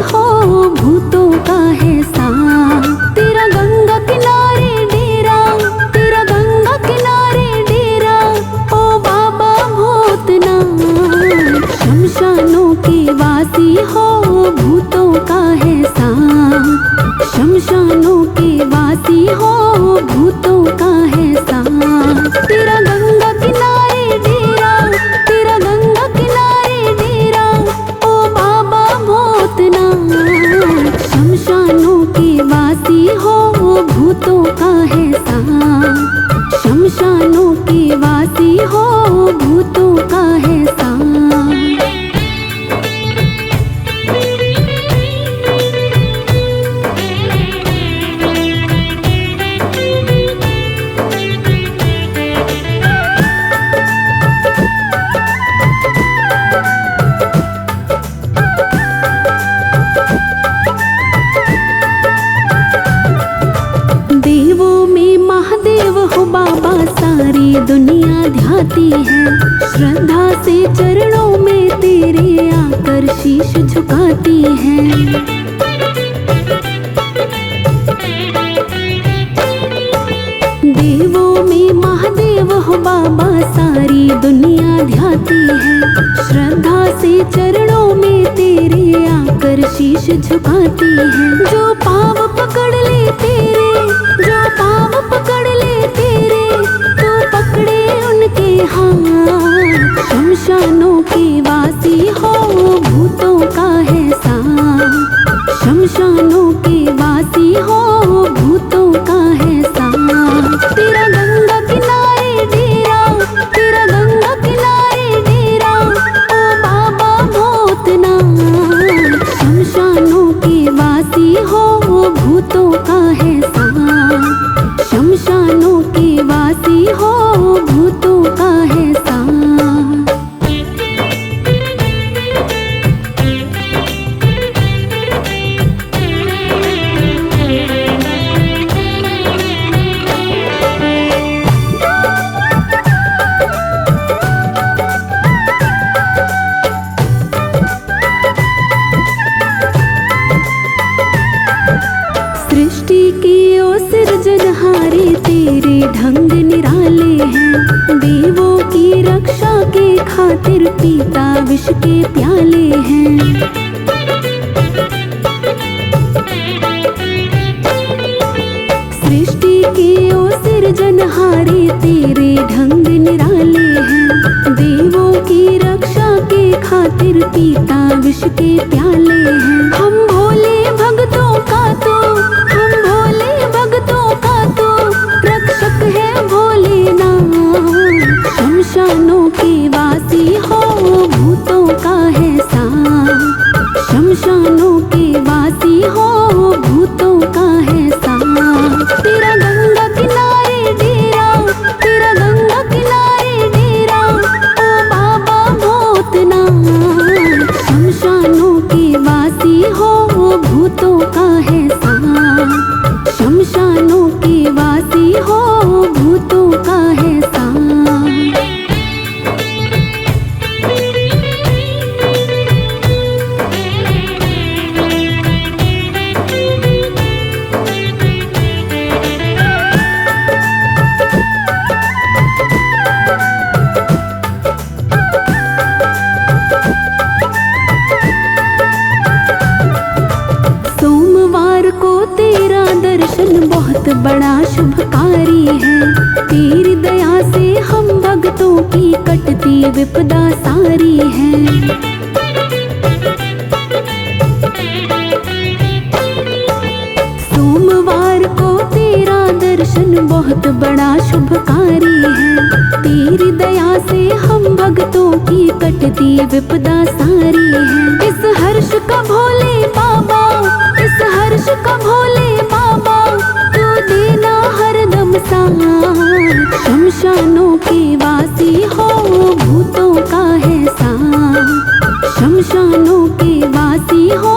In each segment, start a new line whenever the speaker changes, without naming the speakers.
हो भूतों का है साथ। तेरा गंगा किनारे डेरा, तेरा गंगा किनारे डेरा, ओ बाबा भूतनाथ। शमशानों के वासी हो भूतों का है साथ। शमशानों के वासी हो भूतों का है साथ। तेरा गंगा किनारे डेरा, तेरा गंगा किनारे डेरा, ओ बाबा भूतनाथ। शमशानों के वासी हो भूतों का है साथ। शमशानों के वासी हो भूतों का है साथ। देवों में महादेव हो बाबा, सारी दुनिया ध्याती है। श्रद्धा से चरणों में तेरे आकर शीश झुकाती है। देवों में महादेव हो बाबा, सारी दुनिया ध्याती है। श्रद्धा से चरणों में तेरे आकर शीश झुकाती है। जो पाँव पकड़ ले तेरे, जो पाँव पकड़ ले तेरे, तो पकड़े उनके हाथ। शमशानों के वासी हो भूतों का है साथ। शमशानों के वासी हो भूतों का है साथ। तेरा गंगा किनारे डेरा, तेरा गंगा किनारे डेरा, ओ बाबा भूतनाथ। शमशानों के वासी हो भूतों का है साथ। शमशानों के वासी हो भूतों का है साथ। सृष्टि के ओ सिरजनहारे तेरे ढंग निराले हैं। देवों की रक्षा के खातिर पीता विष के प्याले हैं। सृष्टि के ओ सिरजनहारे तेरे ढंग निराले हैं। देवों की रक्षा के खातिर पीता विष के प्याले हैं। हम भोले भक्तों का तो, हम भोले भक्तों का तो रक्षक है भोलेनाथ। शमशानों के वासी हो भूतों का है साथ। शमशानों के वासी हो भूतों का है साथ। तेरा गंगा किनारे डेरा, तेरा गंगा किनारे डेरा, ओ बाबा भूतनाथ। शमशानों के वासी हो भूतों का है साथ। शमशानों के वासी हो भूतों का है साथ। सोमवार को तेरा दर्शन बहुत बड़ा शुभकारी है। तेरी दया से हम भक्तों की कटती विपदा सारी है। सोमवार को तेरा दर्शन बहुत बड़ा शुभकारी है। तेरी दया से हम भक्तों की कटती विपदा सारी है। इस हर्ष का भोले बाबा, इस हर्ष का भोले बाबा, तू देना हरदम साथ। शमशानों के वासी हो भूतों का है साथ। शमशानों के वासी हो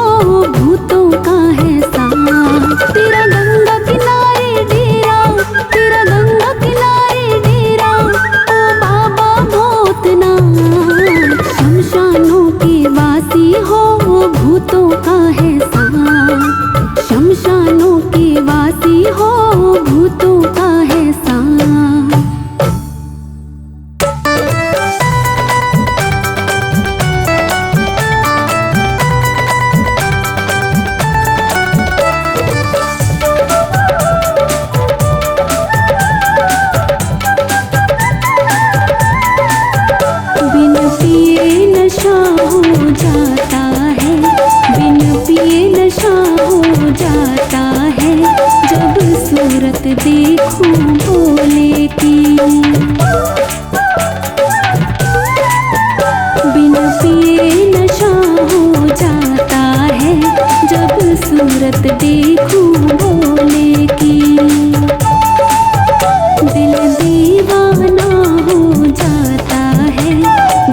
भूतों का है साथ। तेरा गंगा किनारे डेरा, तेरा गंगा किनारे डेरा, ओ बाबा भूतनाथ। शमशानों के वासी हो भूतों का है हो भूतों का है साथ। बिन पिए नशा हो जाता है, बिन पिए नशा हो जाता है, जब सूरत देखूं भोले की। बिन पिए नशा हो जाता है, जब सूरत देखूं भोले की। दिल दीवाना हो जाता है,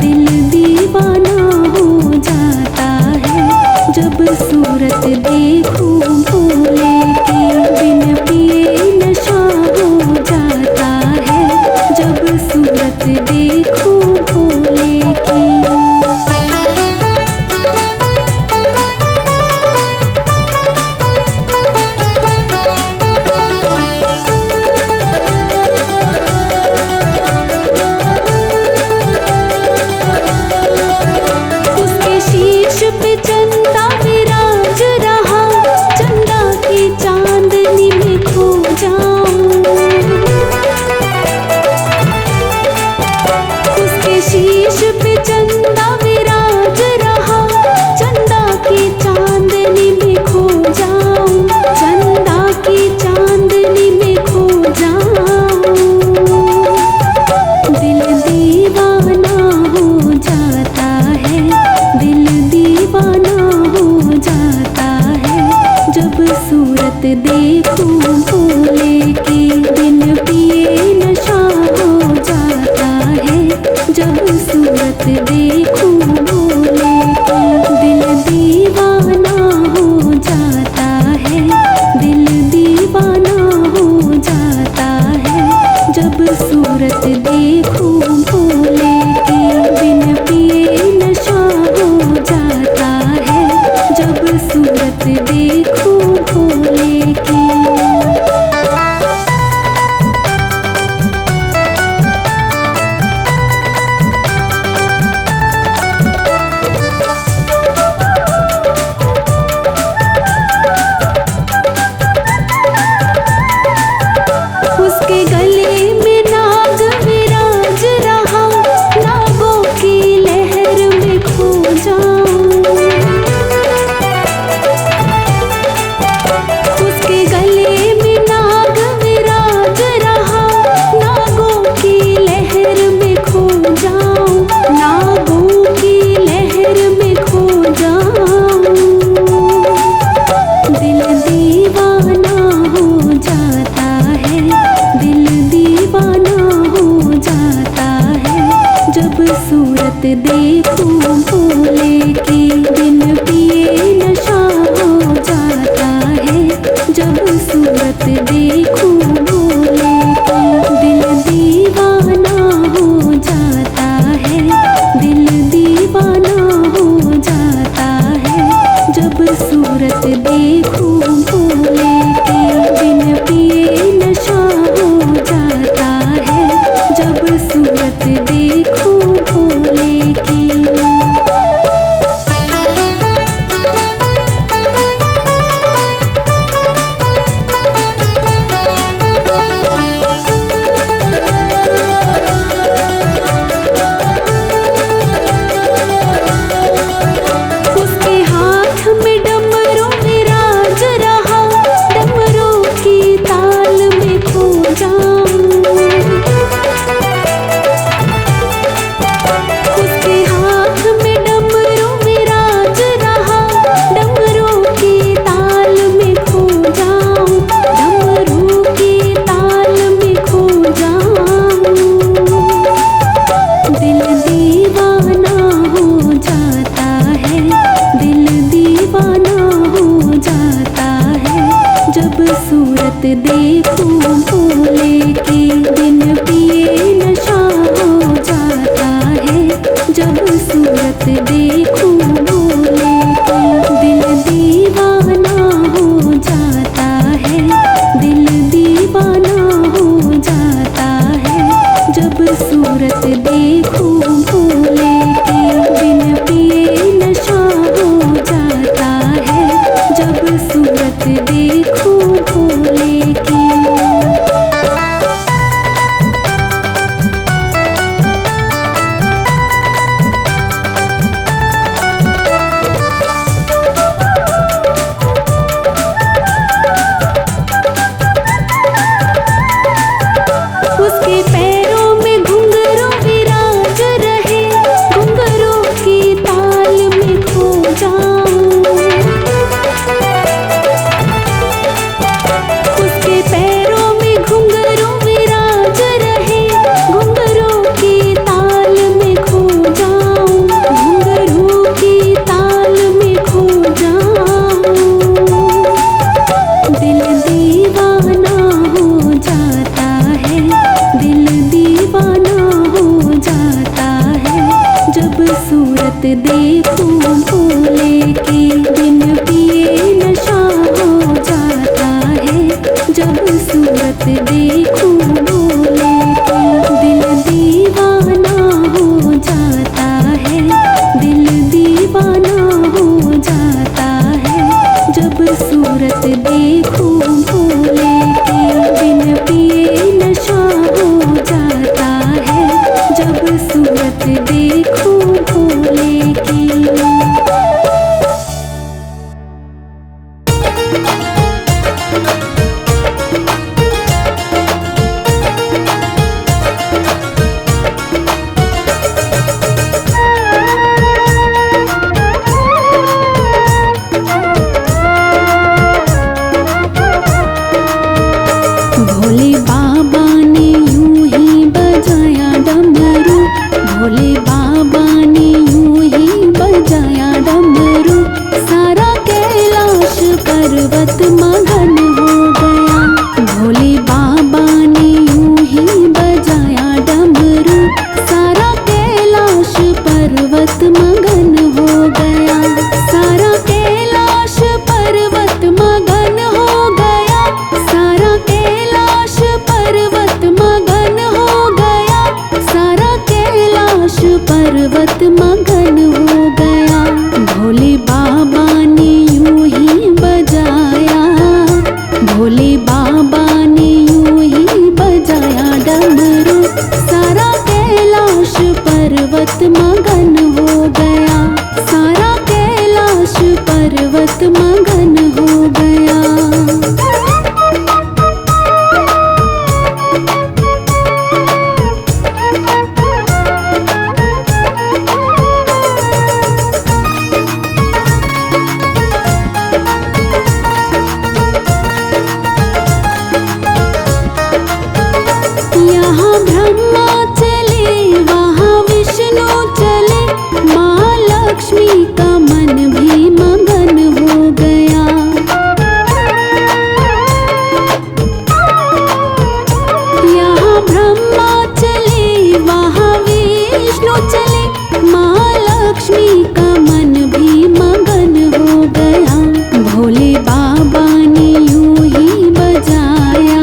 दिल दीवाना हो जाता है, जब सूरत देखूं भोले की। बिन पिए नशा हो जाता है, जब सूरत देखूं भोले की। उसके शीश पे चंदा विराज रहा, चंदा की चांदनी में खो जाऊं। उसके शीश पे चंदा विराज रहा, चंदा की चांदनी में खो जाऊं, चंदा की चांदनी में खो जाऊं। दिल दीवाना हो जाता है, दिल दीवाना हो जाता है, जब सूरत देखूं भोले की। बिन पिए नशा हो जाता है, जब सूरत देखूं भोले की। दिल दीवाना हो जाता है, दिल दीवाना हो जाता है, जब सूरत देखूं भोले की। बिन पिए नशा हो जाता है, जब सूरत देखूं भोले की। उसके गले में नाग विराज रहा, नागों की लहर में खो जाऊं। उसके गले में नाग विराज रहा, नागों की लहर में खो जाऊं, नागों की लहर में खो जाऊं। दिल दीवाना हो जाता है, दिल दीवाना हो जाता है, जब सूरत देखूं भोले की। बिन पिए नशा हो जाता है, जब सूरत देखूं भोले की। दिल दीवाना हो जाता है, दिल दीवाना हो जाता है, जब सूरत देखूं भोले की। बिन पिए नशा हो जाता है, जब सूरत देखूं भोले की। उसके हाथ में डमरू विराज रहा, डमरू की ताल में खो जाऊं। उसके हाथ में डमरू विराज रहा, डमरू की ताल में खो जाऊं, डमरू की ताल में खो जाऊं। दिल दीवाना हो जाता है, दिल दीवाना हो जाता है, जब सूरत देखूं भोले की। बिन पिए नशा हो जाता है, जब सूरत देखूं भोले की। दिल दीवाना हो जाता है, दिल सूरत देखूं भोले की। उसके पैरों में घुंघरू विराज रहे, घुंघरू की ताल में खो जाऊं। उसके पैरों में घुंघरू विराज रहे, घुंघरू की ताल में खो जाऊं, घुंघरू की ताल में खो जाऊं। दिल दीवाना हो जाता है, दिल दीवाना हो जाता है, जब सूरत देखूं भोले की। बिन पिए नशा हो जाता है, जब सूरत देखूं भोले की। दिल दीवाना हो जाता है, दिल दीवाना हो जाता है, जब सूरत देखूं भोले की। बिन पिए नशा हो जाता है, जब सूरत देखूं भोले की। भोले बाबा ने यूं ही बजाया डमरू, भोले बाबा ने यूं ही बजाया डमरू, सारा कैलाश पर्वत मगन हो गया। भोले बाबा ने यूं ही बजाया डमरू, सारा कैलाश पर्वत मगन हो गया, सारा कैलाश पर्वत मगन हो गया, सारा कैलाश पर्वत मगन हो गया, सारा कैलाश पर्वत मगन हो गया। भोले बाबा ने यूं ही बजाया, भोले बाबा ने यूं ही बजाया डमरू, सारा कैलाश पर्वत मगन हो गया, सारा कैलाश पर्वत मगन हो गया। यहाँ ब्रह्मा चले, वहाँ विष्णु चले, महालक्ष्मी का मन भी मगन हो गया। यहाँ ब्रह्मा चले, वहाँ विष्णु चले, महालक्ष्मी का मन भी मगन हो गया। भोले बाबा ने यूं ही बजाया,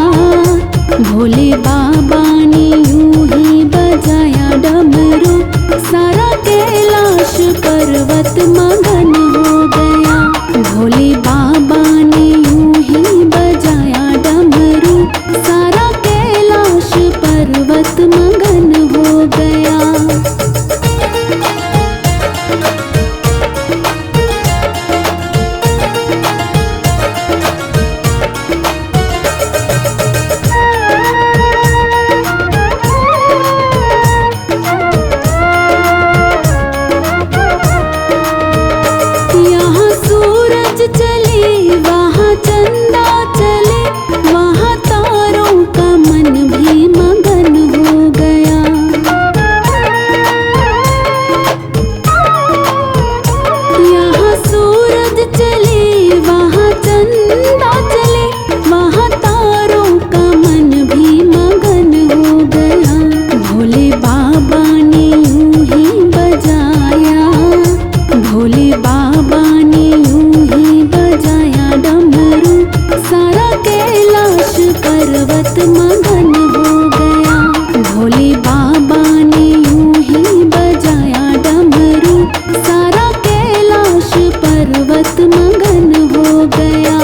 भोले बाबा ने यूं ही बजाया डमरू, सारा कैलाश पर्वत मगन हो गया। भोले बाबा ने यूं ही बजाया डमरू, सारा कैलाश पर्वत मगन हो गया। यहाँ सूरज चले, वहाँ चंदा चले, वहाँ तारों का मन भी मगन हो गया। यहाँ सूरज चले, वहाँ चंदा चले, वहाँ तारों का मन भी मगन हो गया। भोले बाबा ने यूं ही बजाया, भोले बाबा ने यूं ही बजाया डमरू, सारा कैलाश पर्वत मगन हो गया। भोले बाबा ने यूं ही बजाया डमरू, सारा कैलाश पर्वत मगन हो गया।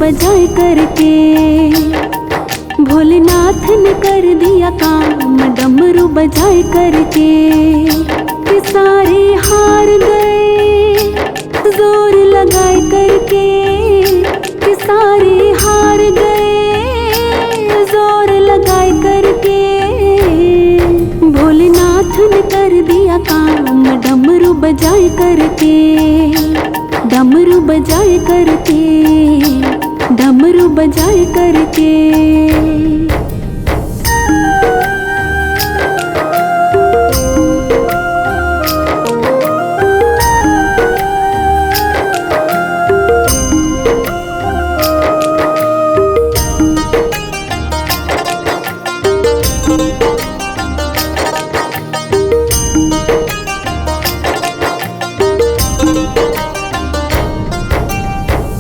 बजाए करके। भोलेनाथ ने कर दिया काम डमरू बजाए करके। कि सारे हार गए जोर लगाए करके। कि सारे हार गए जोर लगाए करके। भोलेनाथ ने कर दिया काम डमरू बजाए करके। डमरू बजाए करके। डमरू बजाए करके।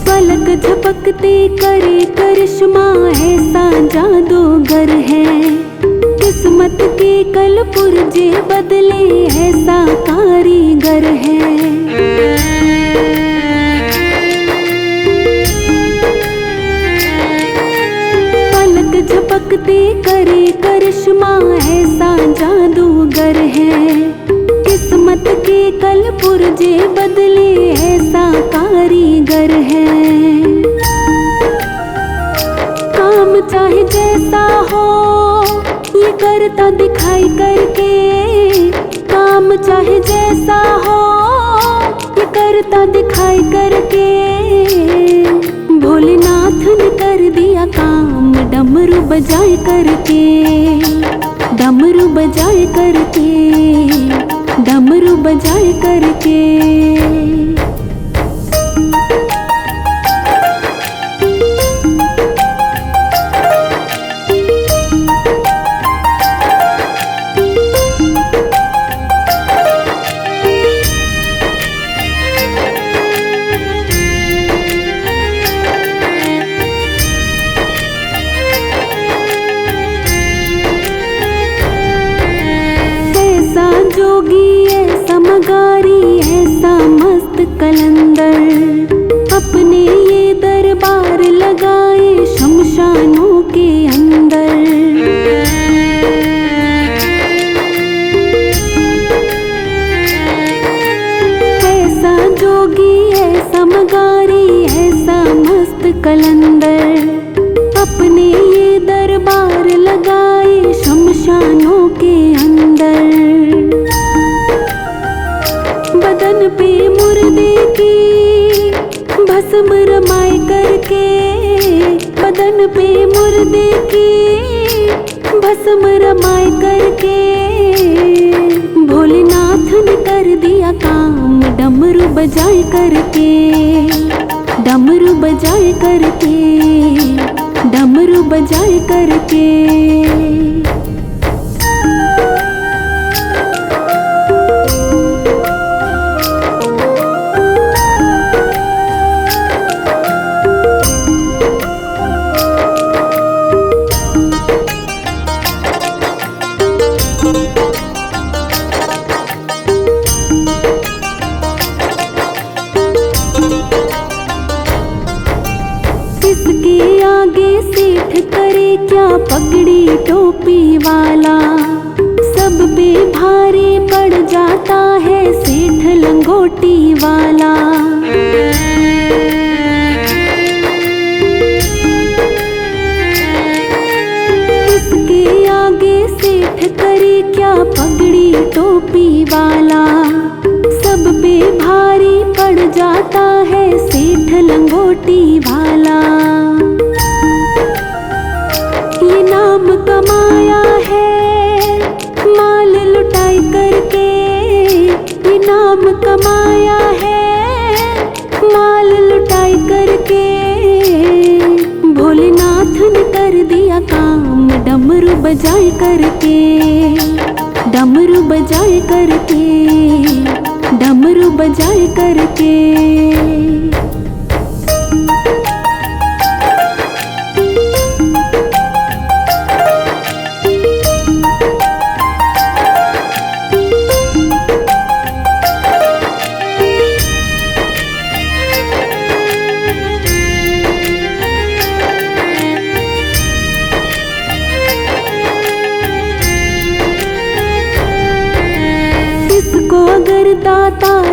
पलक झपकते करे करिश्मा ऐसा जादूगर है। किस्मत के कल पुर्जे बदले ऐसा कारीगर है। पलक झपकते करे करिश्मा ऐसा जादूगर है। किस्मत के कल पुर्जे बदले ऐसा कारीगर है। काम चाहे जैसा हो ये करता दिखाई करके। काम चाहे जैसा हो ये करता दिखाई करके। भोलेनाथ ने कर दिया काम डमरू बजाए करके। डमरू बजाए करके। डमरू बजाए करके। जोगी ऐसा मगारी ऐसा मस्त कलंदर। अपने ये दरबार लगाए शमशानों के अंदर। ऐसा जोगी ऐसा मगारी ऐसा मस्त कलंदर। अपने ये दरबार लगाए शमशानों के अंदर। बदन पे मुर्दे की भस्म रमाए करके। बदन पे मुर्दे की भस्म रमाए करके। भोलेनाथ ने कर दिया काम डमरू बजाए करके। डमरू बजाए करके। डमरू बजाए करके। किसके आगे सेठ करे क्या पगड़ी टोपी वाला। सब पे भारी पड़ जाता है सेठ लंगोटी वाला। किसके आगे सेठ करे क्या पगड़ी टोपी वाला। सब पे भारी पड़ जाता है सेठ लंगोटी वाला। ये नाम कमाया है माल लुटाई करके। ये नाम कमाया है माल लुटाई करके। भोलेनाथ ने कर दिया काम डमरू बजाए करके। डमरू बजाए करके। डमरू बजाए करके।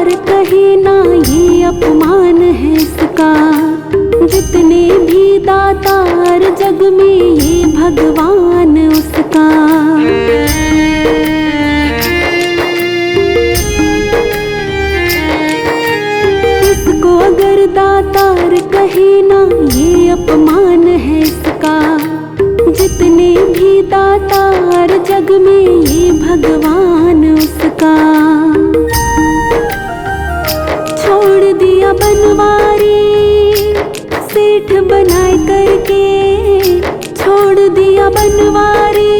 दातार कहे ना ये अपमान है इसका। जितने भी दातार जग में ये भगवान उसका। इसको अगर दातार कहे ना ये अपमान है इसका। जितने भी दातार जग में ये भगवान उसका। छोड़ दिया बनवारी सेठ बनाए करके। छोड़ दिया बनवारी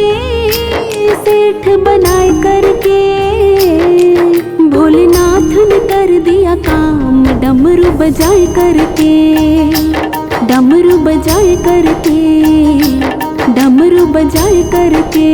सेठ बनाए करके। भोलेनाथ ने कर दिया काम डमरू बजाए करके। डमरू बजाए करके। डमरू बजाए करके।